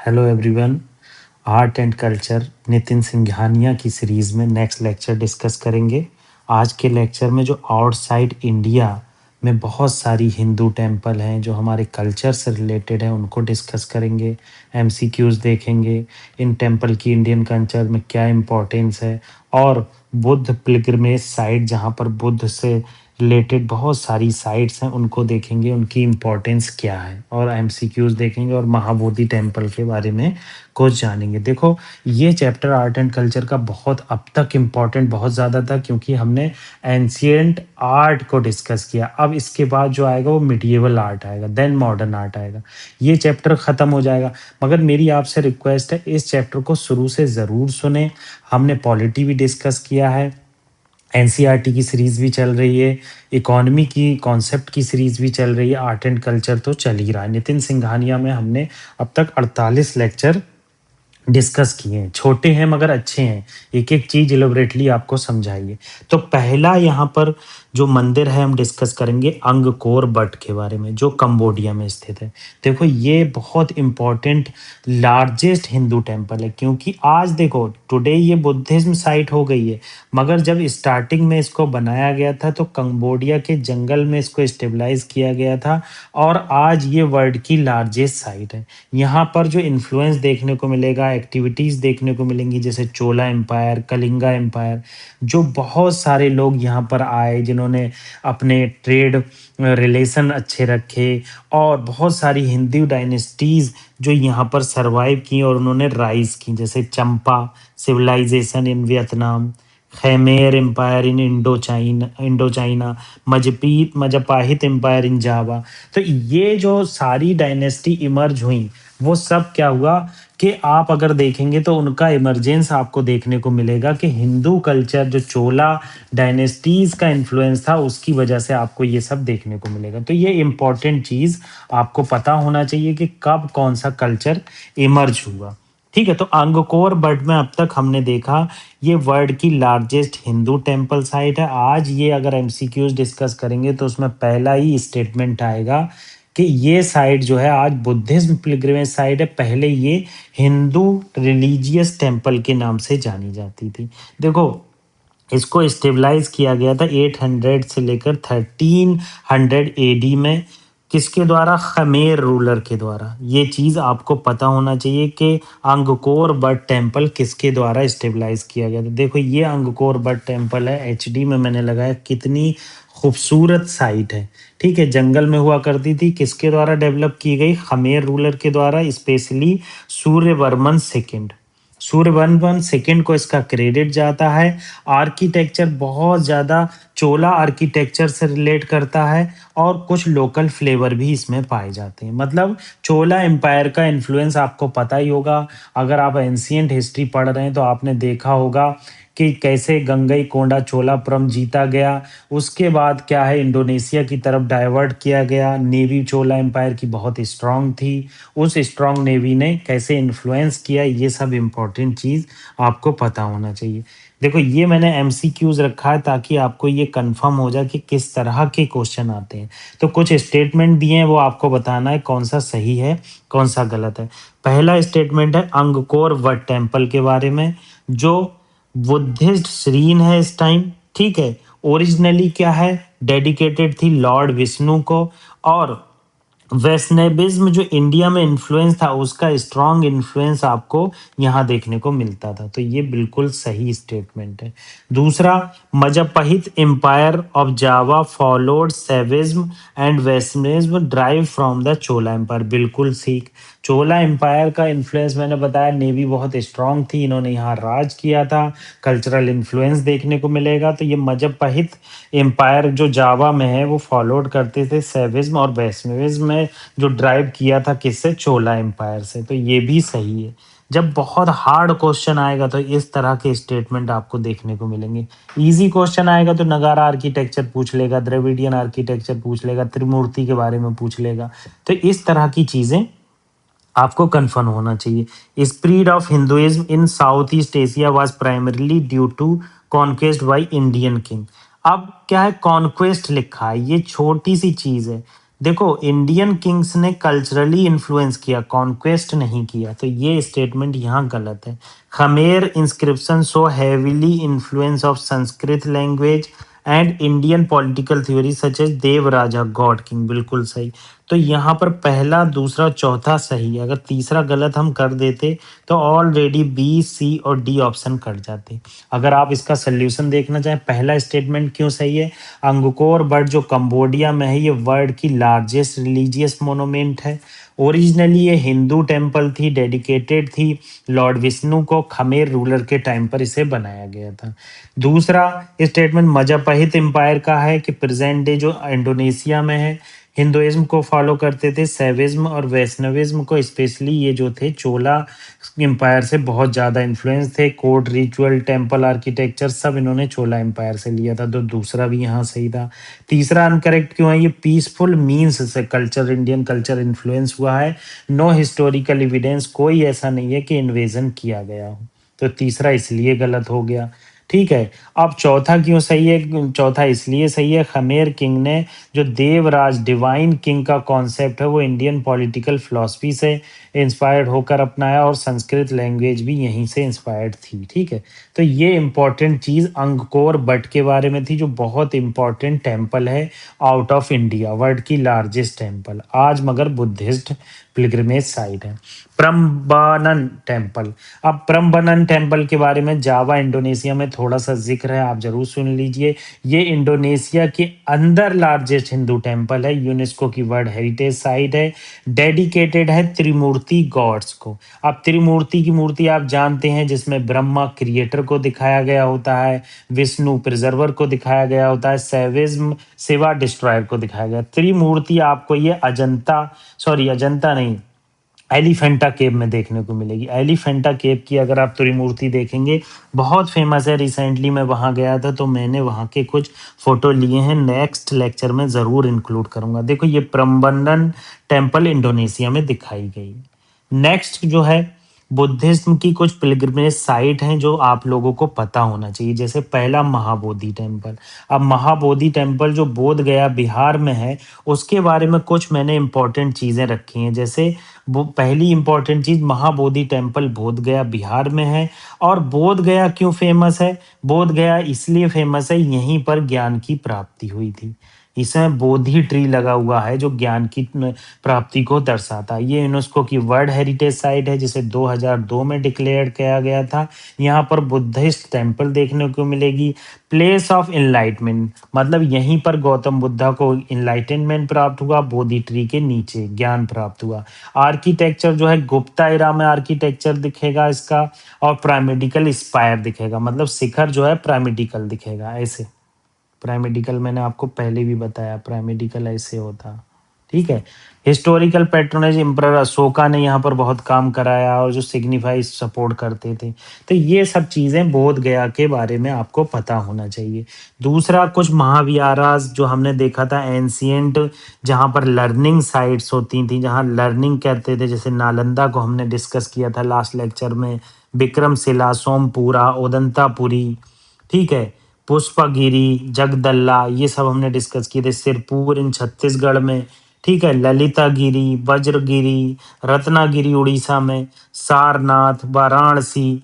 Hello everyone. Art and culture Nitin Singhania की series में next lecture discuss करेंगे। आज के लेक्चर में जो आउटसाइड इंडिया में बहुत सारी हिंदू टेम्पल हैं जो हमारे कल्चर से रिलेटेड हैं, उनको डिस्कस करेंगे। एमसीक्यूज़ देखेंगे, इन टेम्पल की इंडियन कल्चर में क्या इम्पोर्टेंस है, और बुद्ध पिलग्रिमेज साइट जहाँ पर बुद्ध से रिलेटेड बहुत सारी साइट्स हैं उनको देखेंगे, उनकी इम्पोर्टेंस क्या है, और एमसीक्यूज़ देखेंगे और महाबोधि टेम्पल के बारे में कुछ जानेंगे। देखो, ये चैप्टर आर्ट एंड कल्चर का बहुत अब तक इम्पोर्टेंट बहुत ज़्यादा था, क्योंकि हमने एंशिएंट आर्ट को डिस्कस किया। अब इसके बाद जो आएगा वो मिडिएवल आर्ट आएगा, देन मॉडर्न आर्ट आएगा। ये चैप्टर ख़त्म हो जाएगा, मगर मेरी आपसे रिक्वेस्ट है इस चैप्टर को शुरू से ज़रूर सुने। हमने पॉलिटी भी डिस्कस किया है, एनसीईआरटी की सीरीज भी चल रही है, इकोनॉमी की कॉन्सेप्ट की सीरीज भी चल रही है, आर्ट एंड कल्चर तो चल ही रहा है। नितिन सिंघानिया में हमने अब तक 48 लेक्चर डिस्कस किए हैं, छोटे हैं मगर अच्छे हैं, एक एक चीज इलोबरेटली आपको समझाइए। तो पहला यहाँ पर जो मंदिर है हम डिस्कस करेंगे अंगकोर बट के बारे में, जो कंबोडिया में स्थित है। देखो, ये बहुत इम्पोर्टेंट लार्जेस्ट हिंदू टेम्पल है, क्योंकि आज देखो टुडे ये बुद्धिज्म साइट हो गई है, मगर जब स्टार्टिंग में इसको बनाया गया था तो कंबोडिया के जंगल में इसको स्टेबलाइज किया गया था, और आज ये वर्ल्ड की लार्जेस्ट साइट है। यहाँ पर जो इन्फ्लुएंस देखने को मिलेगा, एक्टिविटीज़ देखने को मिलेंगी, जैसे चोला एम्पायर, कलिंगा एम्पायर, जो बहुत सारे लोग यहाँ पर आए जिन्होंने अपने ट्रेड रिलेशन अच्छे रखे, और बहुत सारी हिंदू डायनेस्टीज़ जो यहाँ पर सरवाइव की और उन्होंने राइज की, जैसे Champa civilisation in Vietnam, Khmer empire in Indo China, Majapahit empire in Java. तो ये जो सारी डायनेस्टी इमर्ज हुई, वो सब क्या हुआ कि आप अगर देखेंगे तो उनका इमरजेंस आपको देखने को मिलेगा कि हिंदू कल्चर जो चोला डायनेस्टीज का इन्फ्लुएंस था उसकी वजह से आपको ये सब देखने को मिलेगा। तो ये इम्पोर्टेंट चीज़ आपको पता होना चाहिए कि कब कौन सा कल्चर इमर्ज हुआ। ठीक है, तो अंगकोर बट में अब तक हमने देखा ये वर्ल्ड की लार्जेस्ट हिंदू टेम्पल साइट है। आज ये अगर एमसीक्यूज डिस्कस करेंगे तो उसमें पहला ही स्टेटमेंट आएगा कि ये साइट जो है आज बुद्धिज्म पिलग्रिमेज साइट है, पहले ये हिंदू रिलीजियस टेम्पल के नाम से जानी जाती थी। देखो, इसको स्टेबलाइज किया गया था 800 से लेकर 1300 एडी में, किसके द्वारा? खमेर रूलर के द्वारा। ये चीज़ आपको पता होना चाहिए कि अंगकोर बट टेम्पल किसके द्वारा स्टेबलाइज किया गया था। देखो, ये अंगकोर बट टेम्पल है, एचडी में मैंने लगाया, कितनी खूबसूरत साइट है। ठीक है, जंगल में हुआ करती थी, किसके द्वारा डेवलप की गई? खमेर रूलर के द्वारा, specially Suryavarman second. Suryavarman second को इसका क्रेडिट जाता है। आर्किटेक्चर बहुत ज़्यादा चोला आर्किटेक्चर से रिलेट करता है, और कुछ लोकल फ्लेवर भी इसमें पाए जाते हैं। मतलब चोला एम्पायर का इन्फ्लुएंस आपको पता ही होगा, अगर आप एंशिएंट हिस्ट्री पढ़ रहे हैं तो आपने देखा होगा कि कैसे गंगईकोंडा चोलापुरम जीता गया। उसके बाद क्या है, इंडोनेशिया की तरफ डाइवर्ट किया गया। नेवी चोला एम्पायर की बहुत स्ट्रांग थी, उस स्ट्रांग नेवी ने कैसे इन्फ्लुएंस किया, ये सब इम्पोर्टेंट चीज़ आपको पता होना चाहिए। देखो, ये मैंने एमसीक्यूज रखा है ताकि आपको ये कंफर्म हो जाए कि किस तरह के क्वेश्चन आते हैं। तो कुछ स्टेटमेंट दिए हैं, वो आपको बताना है कौन सा सही है कौन सा गलत है। पहला स्टेटमेंट है अंगकोर वट टेम्पल के बारे में, जो बुद्धिस्ट श्रीन है इस टाइम। ठीक है, ओरिजिनली क्या है, डेडिकेटेड थी लॉर्ड विष्णु को, और वैष्णविज्म जो इंडिया में इन्फ्लुएंस था उसका स्ट्रॉन्ग इन्फ्लुएंस आपको यहाँ देखने को मिलता था। तो ये बिल्कुल सही स्टेटमेंट है। दूसरा, Majapahit empire of Java followed Shaivism and Vaishnavism drive from the Chola empire. बिल्कुल ठीक, चोला एम्पायर का इन्फ्लुएंस मैंने बताया, नेवी बहुत स्ट्रांग थी, इन्होंने यहाँ राज किया था, कल्चरल इन्फ्लुएंस देखने को मिलेगा। तो ये मजपहित एम्पायर जो जावा में है वो फॉलोड करते थे सैविज्म और वैष्णविज्म में, जो ड्राइव किया था किससे? चोला एम्पायर से। तो ये भी सही है। जब बहुत हार्ड क्वेश्चन आएगा तो इस तरह के स्टेटमेंट आपको देखने को मिलेंगे। इजी क्वेश्चन आएगा तो नगारा आर्किटेक्चर पूछ लेगा, द्रविडियन आर्किटेक्चर पूछ लेगा, त्रिमूर्ति के बारे में पूछ लेगा। तो इस तरह की चीज़ें आपको कन्फर्म होना चाहिए। Spread of Hinduism in South East Asia was primarily due to conquest by Indian king. अब क्या है, कॉन्क्वेस्ट लिखा है, ये छोटी सी चीज़ है। देखो, इंडियन किंग्स ने कल्चरली इन्फ्लुएंस किया, कॉन्क्वेस्ट नहीं किया, तो ये स्टेटमेंट यहाँ गलत है। Khmer inscription show heavily influence of Sanskrit language and Indian political theory such as deva raja god king, बिल्कुल सही। तो यहाँ पर पहला, दूसरा, चौथा सही है। अगर तीसरा गलत हम कर देते तो ऑलरेडी बी, सी और डी ऑप्शन कट जाते। अगर आप इसका सोल्यूशन देखना चाहें, पहला स्टेटमेंट क्यों सही है? अंगकोर वर्ड जो कंबोडिया में है, ये वर्ल्ड की लार्जेस्ट रिलीजियस मोनूमेंट है। ओरिजिनली ये हिंदू टेम्पल थी, डेडिकेटेड थी लॉर्ड विष्णु को। खमेर रूलर के टाइम पर इसे बनाया गया था। दूसरा स्टेटमेंट मजापहित एम्पायर का है कि प्रेजेंट डे जो इंडोनेशिया में है, हिंदुइज्म को फॉलो करते थे, सैविज्म और वैष्णविज्म को, स्पेशली ये जो थे चोला एम्पायर से बहुत ज़्यादा इन्फ्लुएंस थे। कोर्ट रिचुअल, टेम्पल आर्किटेक्चर सब इन्होंने चोला एम्पायर से लिया था, तो दूसरा भी यहाँ सही था। तीसरा अनकरेक्ट क्यों है? ये पीसफुल मीन्स से कल्चर, इंडियन कल्चर इन्फ्लुएंस हुआ है। नो हिस्टोरिकल एविडेंस, कोई ऐसा नहीं है कि इन्वेजन किया गया हो, तो तीसरा इसलिए गलत हो गया। ठीक है, अब चौथा क्यों सही है? चौथा इसलिए सही है, खमेर किंग ने जो देवराज, डिवाइन किंग का कॉन्सेप्ट है, वो इंडियन पॉलिटिकल फिलॉसफी से इंस्पायर्ड होकर अपनाया, और संस्कृत लैंग्वेज भी यहीं से इंस्पायर्ड थी। ठीक है, तो ये इंपॉर्टेंट चीज़ अंगकोर बट के बारे में थी, जो बहुत इंपॉर्टेंट टेम्पल है आउट ऑफ इंडिया, वर्ल्ड की लार्जेस्ट टेम्पल, आज मगर बुद्धिस्ट पिलग्रिमेज साइट है। Prambanan temple. अब प्रम्बनन टेम्पल के बारे में जावा इंडोनेशिया में थोड़ा सा जिक्र है, आप जरूर सुन लीजिए। ये इंडोनेशिया के अंदर लार्जेस्ट हिंदू टेम्पल है, यूनेस्को की वर्ल्ड हेरिटेज साइट है, डेडिकेटेड है त्रिमूर्ति गॉड्स को। अब त्रिमूर्ति की मूर्ति आप जानते हैं, जिसमें ब्रह्मा क्रिएटर को दिखाया गया होता है, विष्णु प्रिजर्वर को दिखाया गया होता है, सैविज्म शिवा डिस्ट्रॉयर को दिखाया गया। त्रिमूर्ति आपको ये अजंता, सॉरी अजंता नहीं, एलिफेंटा केव में देखने को मिलेगी। एलिफेंटा केव की अगर आप त्रिमूर्ति देखेंगे, बहुत फेमस है। रिसेंटली मैं वहाँ गया था, तो मैंने वहाँ के कुछ फोटो लिए हैं, नेक्स्ट लेक्चर में ज़रूर इंक्लूड करूँगा। देखो, ये प्रम्बनन टेम्पल इंडोनेशिया में दिखाई गई। नेक्स्ट जो है, बुद्धिज्म की कुछ पिलग्रिमेज साइट हैं जो आप लोगों को पता होना चाहिए। जैसे पहला, महाबोधि टेम्पल। अब महाबोधि टेम्पल जो बोध गया बिहार में है, उसके बारे में कुछ मैंने इंपॉर्टेंट चीज़ें रखी हैं। जैसे वो पहली इंपॉर्टेंट चीज़, महाबोधि टेम्पल बोध गया बिहार में है। और बोध गया क्यों फेमस है? बोध गया इसलिए फेमस है, यहीं पर ज्ञान की प्राप्ति हुई थी। इसमें बोधि ट्री लगा हुआ है, जो ज्ञान की प्राप्ति को दर्शाता है। ये यूनेस्को की वर्ल्ड हेरिटेज साइट है, जिसे 2002 में डिक्लेयर किया गया था। यहाँ पर बुद्धिस्ट टेम्पल देखने को मिलेगी। प्लेस ऑफ इनलाइटमेंट, मतलब यहीं पर गौतम बुद्धा को इनलाइटनमेंट प्राप्त हुआ, बोधि ट्री के नीचे ज्ञान प्राप्त हुआ। आर्किटेक्चर जो है, गुप्ता एरा में आर्किटेक्चर दिखेगा इसका, और पिरामिडिकल स्पायर दिखेगा, मतलब शिखर जो है पिरामिडिकल दिखेगा ऐसे। पिरामिडिकल मैंने आपको पहले भी बताया, पिरामिडिकल ऐसे होता। ठीक है, हिस्टोरिकल पैट्रोनेज, एम्परर अशोका ने यहाँ पर बहुत काम कराया, और जो सिग्निफाई सपोर्ट करते थे। तो ये सब चीज़ें बोध गया के बारे में आपको पता होना चाहिए। दूसरा, कुछ महाविहारास जो हमने देखा था एंशियंट, जहाँ पर लर्निंग साइट्स होती थी, जहाँ लर्निंग करते थे, जैसे नालंदा को हमने डिस्कस किया था लास्ट लेक्चर में, विक्रमशिला, सोमपुरा, ओदंतापुरी। ठीक है, पुष्पगिरी, जगदल्ला, ये सब हमने डिस्कस किए थे। सिरपुर इन छत्तीसगढ़ में। ठीक है, ललितागिरी, वज्रगिरी, रत्नागिरी उड़ीसा में, सारनाथ, वाराणसी।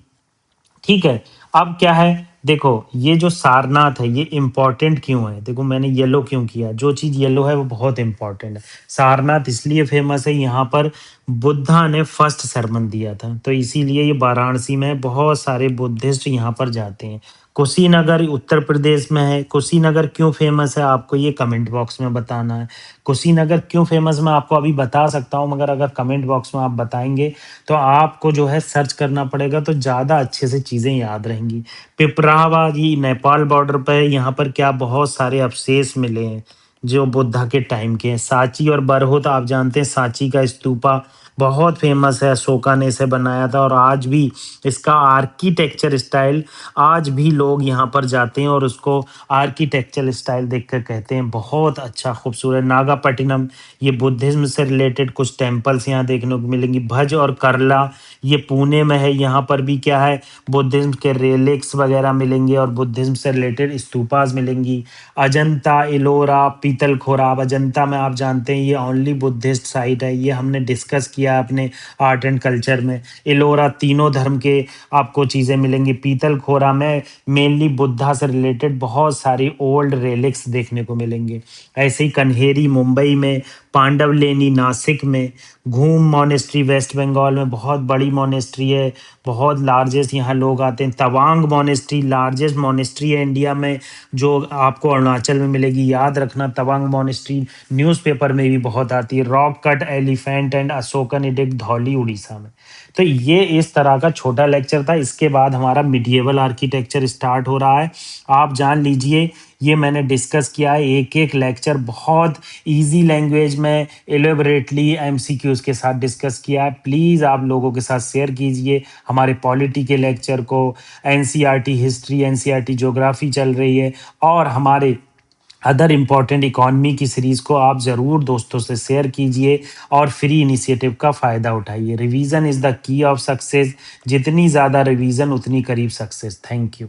ठीक है, अब क्या है, देखो ये जो सारनाथ है, ये इंपॉर्टेंट क्यों है? देखो मैंने येलो क्यों किया, जो चीज़ येलो है वो बहुत इंपॉर्टेंट है। सारनाथ इसलिए फेमस है, यहाँ पर बुद्धा ने फर्स्ट सरमन दिया था, तो इसीलिए ये वाराणसी में है। बहुत सारे बुद्धिस्ट यहाँ पर जाते हैं। कुशीनगर उत्तर प्रदेश में है। कुशीनगर क्यों फेमस है, आपको ये कमेंट बॉक्स में बताना है। कुशीनगर क्यों फेमस मैं आपको अभी बता सकता हूँ, मगर अगर कमेंट बॉक्स में आप बताएंगे तो आपको जो है सर्च करना पड़ेगा, तो ज़्यादा अच्छे से चीज़ें याद रहेंगी। पिपरावा, ये नेपाल बॉर्डर पर है। यहाँ पर क्या, बहुत सारे अवशेष मिले हैं जो बुद्धा के टाइम के हैं। सांची और बरहो, तो आप जानते हैं सांची का स्तूपा बहुत फेमस है, अशोका ने इसे बनाया था, और आज भी इसका आर्किटेक्चर स्टाइल, आज भी लोग यहाँ पर जाते हैं और उसको आर्किटेक्चरल स्टाइल देखकर कहते हैं बहुत अच्छा, खूबसूरत। नागापट्टिनम, ये बुद्धिज्म से रिलेटेड कुछ टेम्पल्स यहाँ देखने को मिलेंगी। भज और करला, ये पुणे में है। यहाँ पर भी क्या है, बुद्धिज्म के रेलिक्स वगैरह मिलेंगे और बुद्धिज्म से रिलेटेड स्तूपास मिलेंगी। अजंता, इलोरा, पीतलखोरा, अब अजंता में आप जानते हैं ये ओनली बुद्धिस्ट साइट है, ये हमने डिस्कस किया अपने आर्ट एंड कल्चर में। एलोरा तीनों धर्म के आपको चीज़ें मिलेंगी। पीतलखोरा में मेनली बुद्धा से रिलेटेड बहुत सारी ओल्ड रेलिक्स देखने को मिलेंगे। ऐसे ही कन्हेरी मुंबई में, पांडवलेनी नासिक में, घूम मोनेस्ट्री वेस्ट बंगाल में बहुत बड़ी मोनेस्ट्री है, बहुत लार्जेस्ट यहाँ लोग आते हैं। तवांग मोनेस्ट्री लार्जेस्ट मोनेस्ट्री है इंडिया में, जो आपको अरुणाचल में मिलेगी। याद रखना तवांग मोनेस्ट्री न्यूज़पेपर में भी बहुत आती है। Rock cut elephant and Ashokan addict Dhauli Orissa में। तो ये इस तरह का छोटा लेक्चर था। इसके बाद हमारा मिडिएवल आर्किटेक्चर स्टार्ट हो रहा है। आप जान लीजिए ये मैंने डिस्कस किया है, एक एक लेक्चर बहुत इजी लैंग्वेज में एलेबरेटली एमसीक्यूज के साथ डिस्कस किया है। प्लीज़ आप लोगों के साथ शेयर कीजिए हमारे पॉलिटी के लेक्चर को। एनसीईआरटी हिस्ट्री, एनसीईआरटी ज्योग्राफी चल रही है, और हमारे अदर इम्पॉर्टेंट इकोनॉमी की सीरीज़ को आप ज़रूर दोस्तों से शेयर कीजिए और फ्री इनिशिएटिव का फ़ायदा उठाइए। Revision is the key of success. जितनी ज़्यादा रिवीजन उतनी करीब सक्सेस। Thank you.